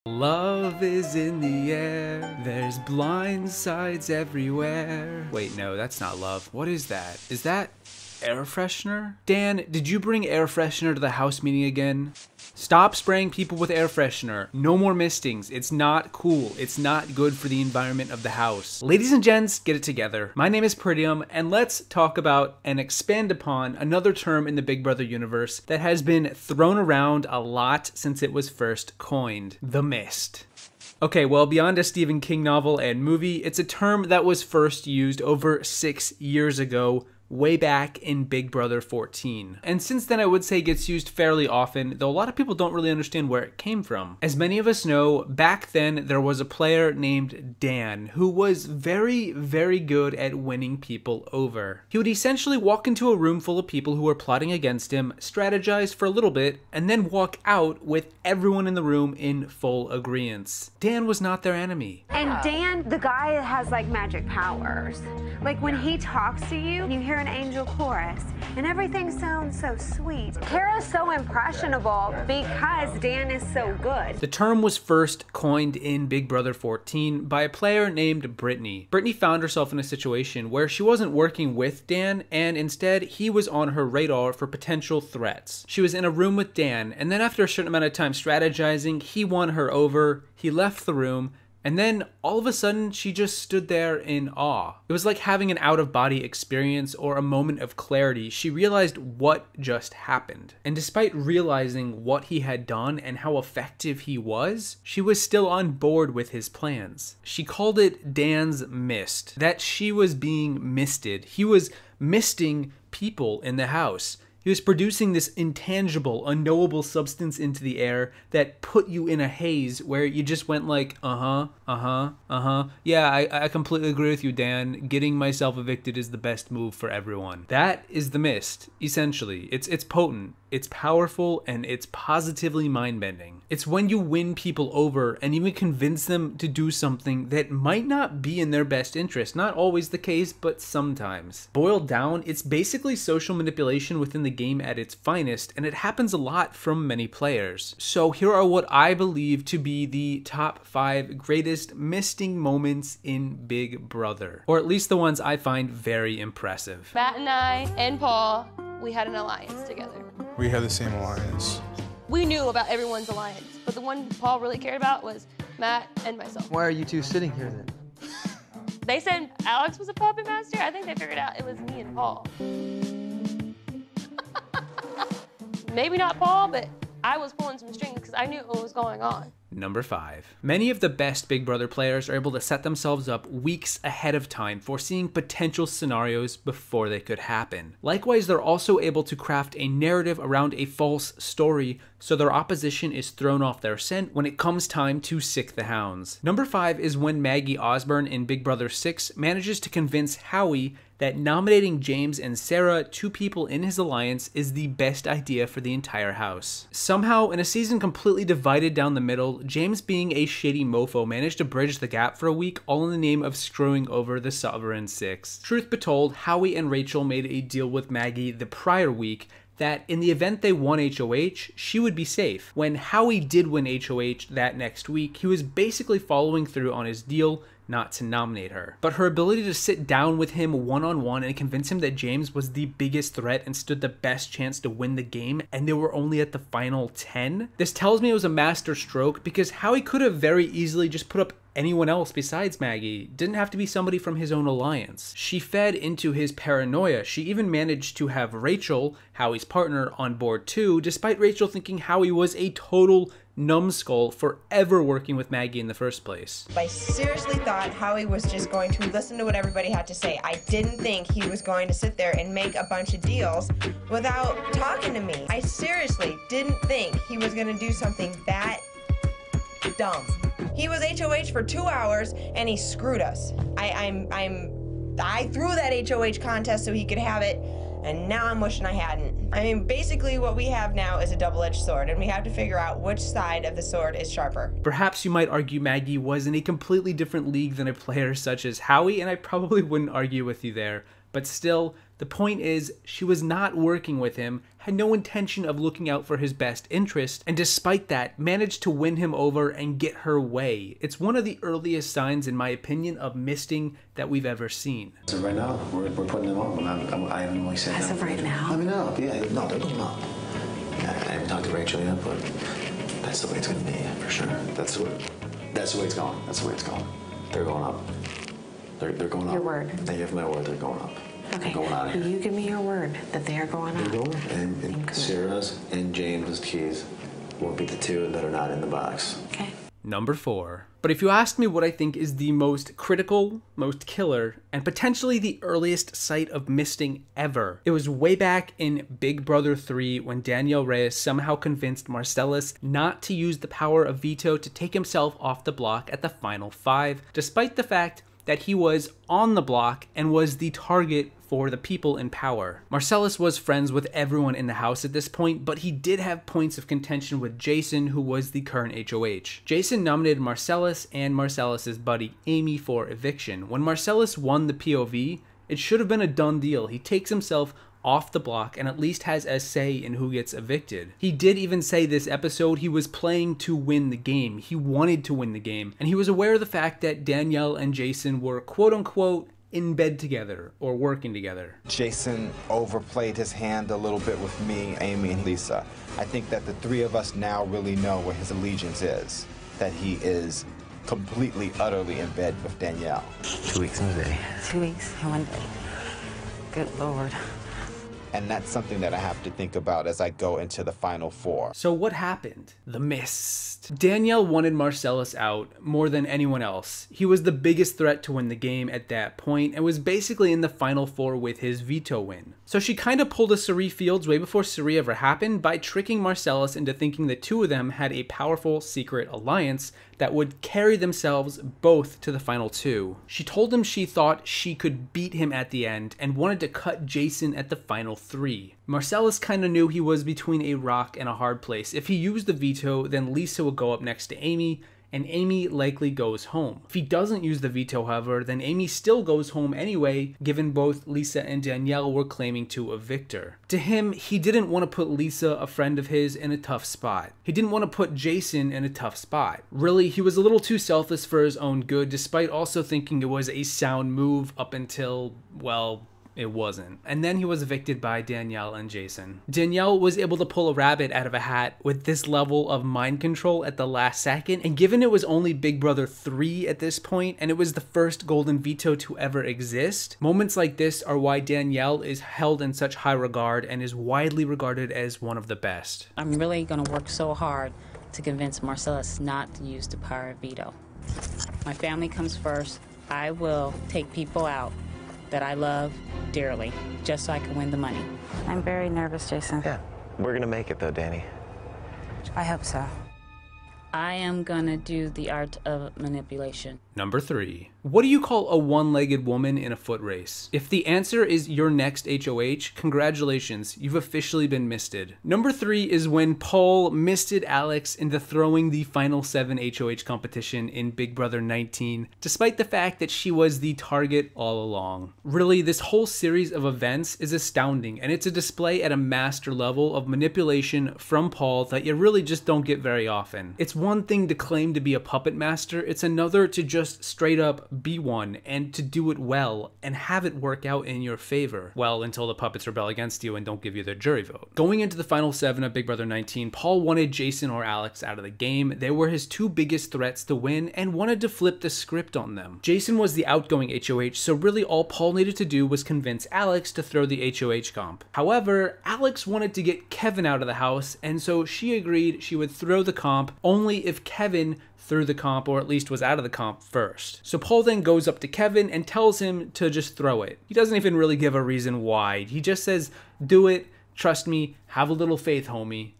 Love is in the air, there's blind sides everywhere. Wait, no, that's not love. What is that? Is that air freshener? Dan, did you bring air freshener to the house meeting again? Stop spraying people with air freshener. No more mistings. It's not cool. It's not good for the environment of the house. Ladies and gents, get it together. My name is Peridiam, and let's talk about and expand upon another term in the Big Brother universe that has been thrown around a lot since it was first coined: the mist. Okay, well, beyond a Stephen King novel and movie, it's a term that was first used over 6 years ago, way back in Big Brother 14. And since then, I would say it gets used fairly often, though a lot of people don't really understand where it came from. As many of us know, back then there was a player named Dan who was very, very good at winning people over. He would essentially walk into a room full of people who were plotting against him, strategize for a little bit, and then walk out with everyone in the room in full agreement. Dan was not their enemy. And Dan, the guy that has like magic powers. Like when he talks to you, you hear an angel chorus, and everything sounds so sweet. Kara's so impressionable because Dan is so good. The term was first coined in Big Brother 14 by a player named Brittany. Brittany found herself in a situation where she wasn't working with Dan, and instead he was on her radar for potential threats. She was in a room with Dan, and then after a certain amount of time strategizing, he won her over, he left the room, and then all of a sudden she just stood there in awe. It was like having an out-of-body experience or a moment of clarity. She realized what just happened. And despite realizing what he had done and how effective he was, she was still on board with his plans. She called it Dan's mist, that she was being misted. He was misting people in the house. He was producing this intangible, unknowable substance into the air that put you in a haze where you just went like, yeah, I completely agree with you, Dan. Getting myself evicted is the best move for everyone. That is the mist, essentially. It's potent, it's powerful, and it's positively mind-bending. It's when you win people over and even convince them to do something that might not be in their best interest. Not always the case, but sometimes. Boiled down, it's basically social manipulation within the game at its finest, and it happens a lot from many players. So here are what I believe to be the top 5 greatest misting moments in Big Brother, or at least the ones I find very impressive. Matt and I and Paul, we had an alliance together. We had the same alliance. We knew about everyone's alliance, but the one Paul really cared about was Matt and myself. Why are you two sitting here then? They said Alex was a puppet master. I think they figured out it was me and Paul. Maybe not Paul, but I was pulling some strings because I knew what was going on. Number 5. Many of the best Big Brother players are able to set themselves up weeks ahead of time, foreseeing potential scenarios before they could happen. Likewise, they're also able to craft a narrative around a false story so their opposition is thrown off their scent when it comes time to sick the hounds. Number 5 is when Maggie Osborne in Big Brother 6 manages to convince Howie that nominating James and Sarah, 2 people in his alliance, is the best idea for the entire house. Somehow, in a season completely divided down the middle, James, being a shady mofo, managed to bridge the gap for a week, all in the name of screwing over the Sovereign Six. Truth be told, Howie and Rachel made a deal with Maggie the prior week that in the event they won HOH, she would be safe. When Howie did win HOH that next week, he was basically following through on his deal not to nominate her. But her ability to sit down with him one-on-one and convince him that James was the biggest threat and stood the best chance to win the game, and they were only at the final 10, this tells me it was a master stroke, because Howie could have very easily just put up anyone else besides Maggie. Didn't have to be somebody from his own alliance. She fed into his paranoia. She even managed to have Rachel, Howie's partner, on board too, despite Rachel thinking Howie was a total numbskull for ever working with Maggie in the first place. I seriously thought Howie was just going to listen to what everybody had to say. I didn't think he was going to sit there and make a bunch of deals without talking to me. I seriously didn't think he was going to do something that dumb. He was HOH for 2 hours and he screwed us. I threw that HOH contest so he could have it, and now I'm wishing I hadn't. I mean, basically what we have now is a double-edged sword, and we have to figure out which side of the sword is sharper. Perhaps you might argue Maggie was in a completely different league than a player such as Howie, and I probably wouldn't argue with you there. But still, the point is, she was not working with him, had no intention of looking out for his best interest, and despite that, managed to win him over and get her way. It's one of the earliest signs, in my opinion, of misting that we've ever seen. So right now, we're putting them up, and I haven't really said that. As of right now? I mean, no, yeah, no, they're going up. Yeah, I haven't talked to Rachel yet, but that's the way it's going to be, for sure. That's the way it's going. That's the way it's going. They're going up. They're going up. Your word. They have my word. They're going up. Okay. They're going out of here. You give me your word that they are going up. They're going up. And Sarah's and James's keys will be the two that are not in the box. Okay. Number 4. But if you ask me what I think is the most critical, most killer, and potentially the earliest site of misting ever, it was way back in Big Brother 3 when Danielle Reyes somehow convinced Marcellus not to use the power of veto to take himself off the block at the final 5, despite the fact that he was on the block and was the target for the people in power. Marcellus was friends with everyone in the house at this point, but he did have points of contention with Jason, who was the current HOH. Jason nominated Marcellus and Marcellus's buddy Amy for eviction. When Marcellus won the POV, it should have been a done deal. He takes himself off the block and at least has a say in who gets evicted. He did even say this episode he was playing to win the game. He wanted to win the game, and he was aware of the fact that Danielle and Jason were quote-unquote in bed together or working together. Jason overplayed his hand a little bit with me, Amy, and Lisa. I think that the three of us now really know where his allegiance is, that he is completely, utterly in bed with Danielle. 2 weeks in a day. 2 weeks and 1 day. Good Lord. And that's something that I have to think about as I go into the final 4. So what happened? The mist. Danielle wanted Marcellus out more than anyone else. He was the biggest threat to win the game at that point and was basically in the final 4 with his veto win. So she kind of pulled a Cirie Fields way before Cirie ever happened by tricking Marcellus into thinking the two of them had a powerful secret alliance that would carry themselves both to the final 2. She told him she thought she could beat him at the end and wanted to cut Jason at the final 3. Marcellus kind of knew he was between a rock and a hard place. If he used the veto, then Lisa would go up next to Amy, and Amy likely goes home. If he doesn't use the veto, however, then Amy still goes home anyway, given both Lisa and Danielle were claiming to evict her. To him, he didn't want to put Lisa, a friend of his, in a tough spot. He didn't want to put Jason in a tough spot. Really, he was a little too selfless for his own good, despite also thinking it was a sound move up until, well, it wasn't. And then he was evicted by Danielle and Jason. Danielle was able to pull a rabbit out of a hat with this level of mind control at the last second, and given it was only Big Brother 3 at this point, and it was the first golden veto to ever exist, moments like this are why Danielle is held in such high regard and is widely regarded as one of the best. I'm really gonna work so hard to convince Marcellus not to use the power of veto. My family comes first. I will take people out that I love dearly, just so I can win the money. I'm very nervous, Jason. Yeah, we're gonna make it though, Danny. I hope so. I am gonna do the art of manipulation. Number 3. What do you call a one-legged woman in a foot race? If the answer is your next HOH, congratulations, you've officially been misted. Number 3 is when Paul misted Alex into throwing the final 7 HOH competition in Big Brother 19, despite the fact that she was the target all along. Really, this whole series of events is astounding, and it's a display at a master level of manipulation from Paul that you really just don't get very often. It's one thing to claim to be a puppet master, it's another to just straight up be one and to do it well and have it work out in your favor. Well, until the puppets rebel against you and don't give you their jury vote. Going into the final 7 of Big Brother 19, Paul wanted Jason or Alex out of the game. They were his 2 biggest threats to win and wanted to flip the script on them. Jason was the outgoing HOH, so really all Paul needed to do was convince Alex to throw the HOH comp. However, Alex wanted to get Kevin out of the house, and so she agreed she would throw the comp only if Kevin through the comp, or at least was out of the comp first. So Paul then goes up to Kevin and tells him to just throw it. He doesn't even really give a reason why. He just says, do it, trust me, have a little faith, homie.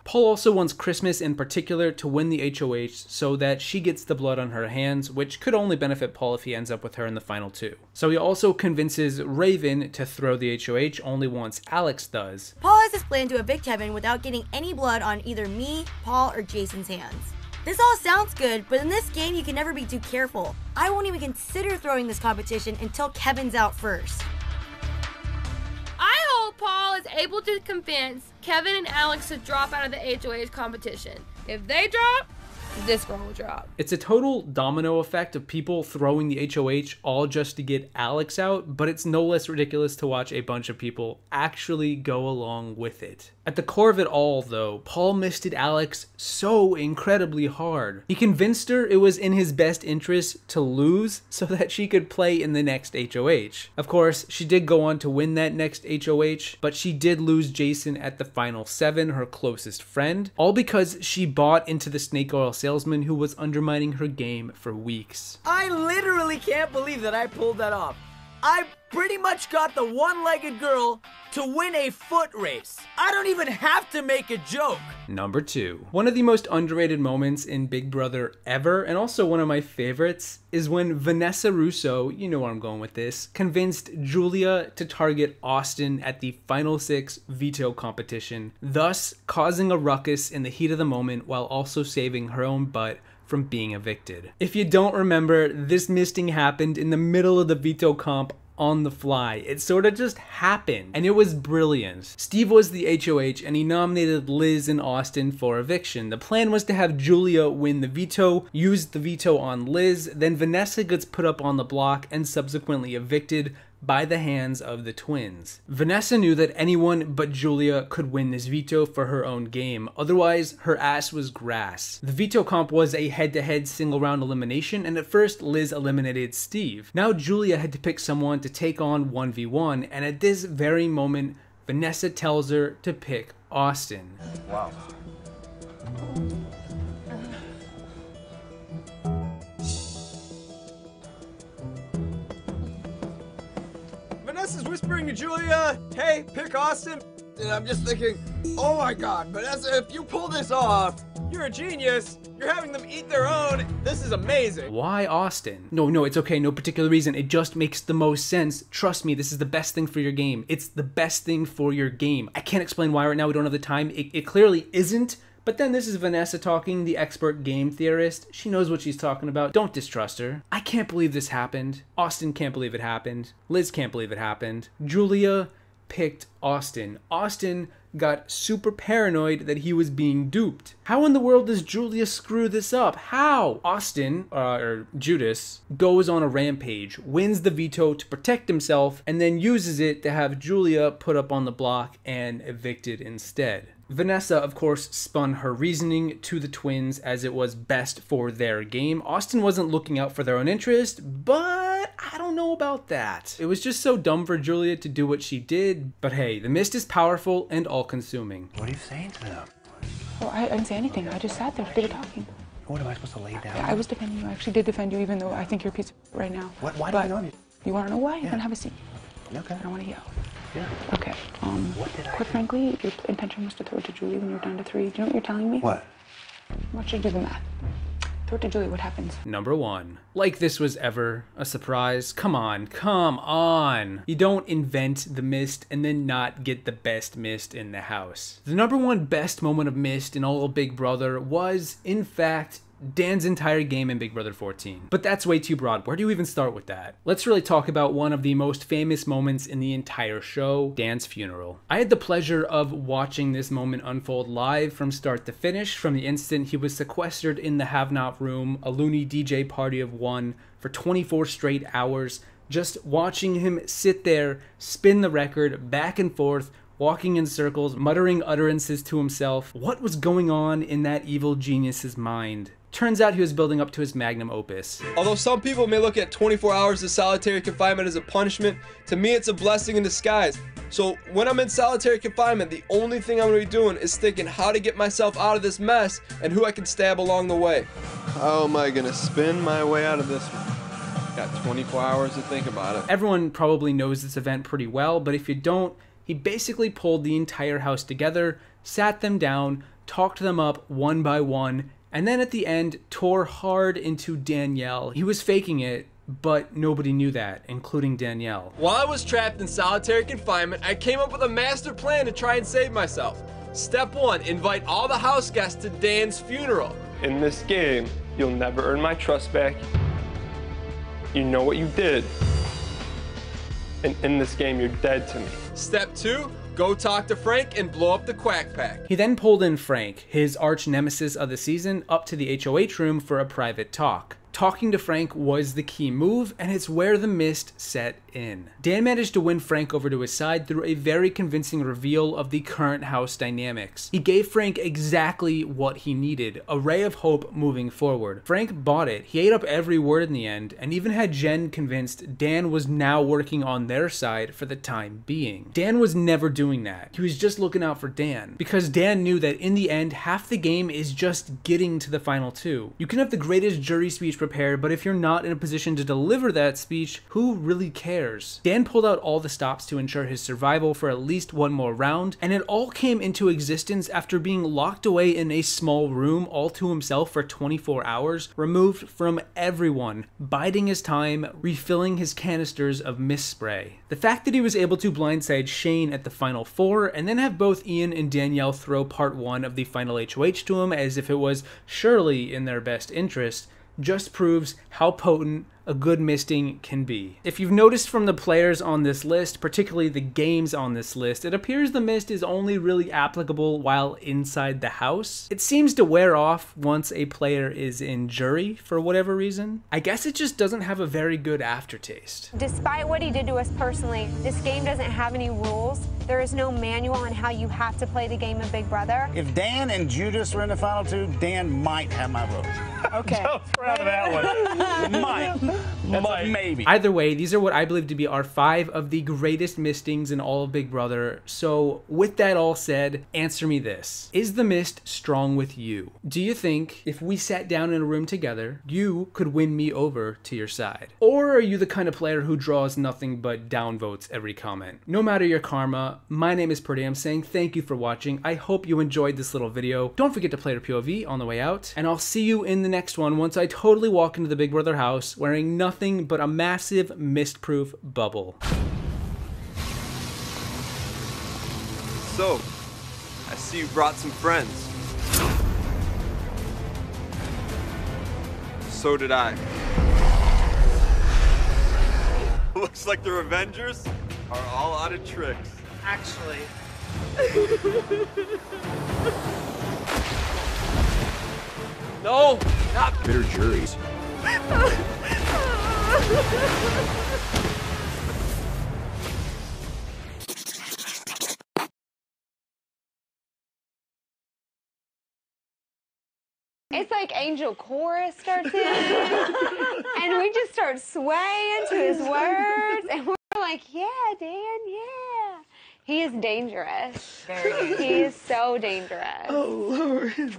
Paul also wants Christmas in particular to win the HOH so that she gets the blood on her hands, which could only benefit Paul if he ends up with her in the final 2. So he also convinces Raven to throw the HOH only once Alex does. Paul has this plan to evict Kevin without getting any blood on either me, Paul, or Jason's hands. This all sounds good, but in this game you can never be too careful. I won't even consider throwing this competition until Kevin's out first. I hope Paul is able to convince Kevin and Alex to drop out of the HOH competition. If they drop, this girl will drop. It's a total domino effect of people throwing the HOH all just to get Alex out, but it's no less ridiculous to watch a bunch of people actually go along with it. At the core of it all, though, Paul misted Alex so incredibly hard. He convinced her it was in his best interest to lose so that she could play in the next HOH. Of course, she did go on to win that next HOH, but she did lose Jason at the final 7, her closest friend, all because she bought into the snake oil salesman who was undermining her game for weeks. I literally can't believe that I pulled that off. I pretty much got the one-legged girl to win a foot race. I don't even have to make a joke. Number 2. One of the most underrated moments in Big Brother ever, and also one of my favorites, is when Vanessa Russo, you know where I'm going with this, convinced Julia to target Austin at the Final 6 veto competition, thus causing a ruckus in the heat of the moment while also saving her own butt from being evicted. If you don't remember, this misting happened in the middle of the veto comp on the fly. It sort of just happened, and it was brilliant. Steve was the HOH, and he nominated Liz and Austin for eviction. The plan was to have Julia win the veto, use the veto on Liz, then Vanessa gets put up on the block and subsequently evicted by the hands of the twins. Vanessa knew that anyone but Julia could win this veto for her own game, otherwise her ass was grass. The veto comp was a head-to-head single round elimination, and at first Liz eliminated Steve. Now Julia had to pick someone to take on 1v1, and at this very moment Vanessa tells her to pick Austin. Wow. Vanessa's whispering to Julia, hey, pick Austin. And I'm just thinking, oh my God, Vanessa, if you pull this off, you're a genius. You're having them eat their own. This is amazing. Why Austin? No, it's okay. No particular reason. It just makes the most sense. Trust me, this is the best thing for your game. It's the best thing for your game. I can't explain why right now. We don't have the time. It clearly isn't. But then this is Vanessa talking, the expert game theorist. She knows what she's talking about. Don't distrust her. I can't believe this happened. Austin can't believe it happened. Liz can't believe it happened. Julia picked Austin. Austin got super paranoid that he was being duped. How in the world does Julia screw this up? How? Austin, or Judas, goes on a rampage, wins the veto to protect himself, and then uses it to have Julia put up on the block and evicted instead. Vanessa, of course, spun her reasoning to the twins as it was best for their game. Austin wasn't looking out for their own interest, but I don't know about that. It was just so dumb for Julia to do what she did, but hey, the mist is powerful and all-consuming. What are you saying to them? Oh, I didn't say anything. I just sat there, did it talking. What am I supposed to lay down? I was defending you. I actually did defend you, even though I think you're a piece of right now. What? Why do you know me? You want to know why? Yeah. You're gonna have a seat. Okay. I don't want to yell. Yeah. Okay. What did I Quite do? frankly, your intention was to throw it to Julie when you were down to 3. Do you know what you're telling me? What? I want you to do the math. Throw it to Julie. What happens? Number 1. Like this was ever a surprise. Come on. You don't invent the mist and then not get the best mist in the house. The number 1 best moment of mist in all of Big Brother was, in fact, Dan's entire game in Big Brother 14. But that's way too broad. Where do you even start with that? Let's really talk about one of the most famous moments in the entire show, Dan's funeral. I had the pleasure of watching this moment unfold live from start to finish, from the instant he was sequestered in the have-not room, a loony DJ party of 1, for 24 straight hours, just watching him sit there, spin the record back and forth, walking in circles, muttering utterances to himself. What was going on in that evil genius's mind? Turns out he was building up to his magnum opus. Although some people may look at 24 hours of solitary confinement as a punishment, to me it's a blessing in disguise. So when I'm in solitary confinement, the only thing I'm going to be doing is thinking how to get myself out of this mess and who I can stab along the way. How am I going to spin my way out of this one? Got 24 hours to think about it. Everyone probably knows this event pretty well, but if you don't, he basically pulled the entire house together, sat them down, talked them up one by one, and then at the end, tore hard into Danielle. He was faking it, but nobody knew that, including Danielle. While I was trapped in solitary confinement, I came up with a master plan to try and save myself. Step 1, invite all the house guests to Dan's funeral. In this game, you'll never earn my trust back. You know what you did. And in this game, you're dead to me. Step 2, go talk to Frank and blow up the Quack Pack. He then pulled in Frank, his arch nemesis of the season, up to the HOH room for a private talk. Talking to Frank was the key move, and it's where the mist set in. Dan managed to win Frank over to his side through a very convincing reveal of the current house dynamics. He gave Frank exactly what he needed, a ray of hope moving forward. Frank bought it, he ate up every word in the end, and even had Jen convinced Dan was now working on their side for the time being. Dan was never doing that. He was just looking out for Dan, because Dan knew that in the end, half the game is just getting to the final two. You can have the greatest jury speech prepared, but if you're not in a position to deliver that speech, who really cares? Dan pulled out all the stops to ensure his survival for at least one more round, and it all came into existence after being locked away in a small room all to himself for 24 hours, removed from everyone, biding his time, refilling his canisters of mist spray. The fact that he was able to blindside Shane at the final four, and then have both Ian and Danielle throw part 1 of the final HOH to him as if it was surely in their best interest, just proves how potent a good misting can be. If you've noticed from the players on this list, particularly the games on this list, it appears the mist is only really applicable while inside the house. It seems to wear off once a player is in jury for whatever reason. I guess it just doesn't have a very good aftertaste. Despite what he did to us personally, this game doesn't have any rules. There is no manual on how you have to play the game of Big Brother. If Dan and Judas were in the final two, Dan might have my vote. Okay. So proud of that one. Might. That's a maybe. Either way, these are what I believe to be our 5 of the greatest mistings in all of Big Brother. So with that all said, answer me this. Is the mist strong with you? Do you think if we sat down in a room together, you could win me over to your side? Or are you the kind of player who draws nothing but downvotes every comment? No matter your karma, my name is Peridiam saying thank you for watching. I hope you enjoyed this little video. Don't forget to play your POV on the way out, and I'll see you in the next one once I totally walk into the Big Brother house wearing nothing but a massive mist-proof bubble. So, I see you brought some friends. So did I. Looks like the Revengers are all out of tricks. Actually. No, not bitter juries. It's like Angel Chorus starts in, and we just start swaying to his words, and we're like, yeah, Dan, yeah. He is dangerous. He is so dangerous. Oh, Lord.